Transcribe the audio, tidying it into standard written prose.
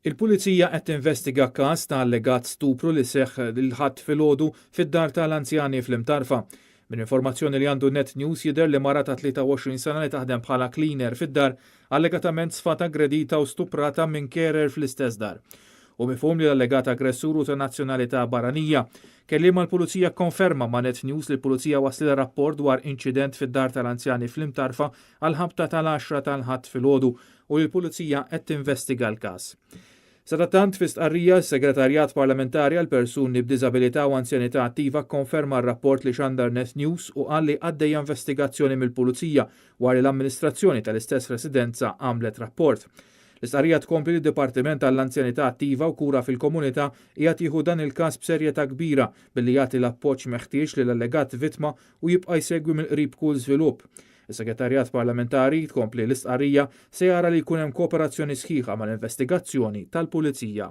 Il-Pulizija qed tinvestiga każ ta' allegat stupru li seħħ il-ħadd filgħodu fid-dar tal-anzjani fl-Imtarfa. Min informazzjoni li għandu Net News jidher li mara ta' 23 sena li taħdem bħala cleaner fid-dar allegatament sfat aggredita u stuprata minn carer fl-istess dar. U mifhum li l-allegat aggressuru ta' nazzjonalità barranija. Kelliem l-Pulizija konferma ma' Net News li l-Pulizija waslila rapport dwar inċident fid-dar tal-anzjani fl-Imtarfa għal ħabta tal-10 tal-ħadd filgħodu u li l-Pulizija qed tinvestiga l-każ. Sadattant fi stqarrija s-Segretarjat Parlamentari għal persuni b'diżabilità u anzjanità attiva konferma r-rapport li xandar Net News u qal li għaddejja investigazzjoni mill-Pulizija wara l-amministrazzjoni tal-istess residenza għamlet rapport. L-istqarrija tkompli li d-Dipartiment għall-Anzjanità Attiva u Kura fil-Komunità qiegħed jieħu dan il-każ b'serjetà kbira billi jagħti l-appoġġ meħtieġ lil allegat vittma u jibqa' jsegwi mill-qrib kull żvilupp. Is-Segretarjat Parlamentari tkompli l-istqarrija se jara li jkun hemm kooperazzjoni sħiħa mal-investigazzjoni tal-Pulizija.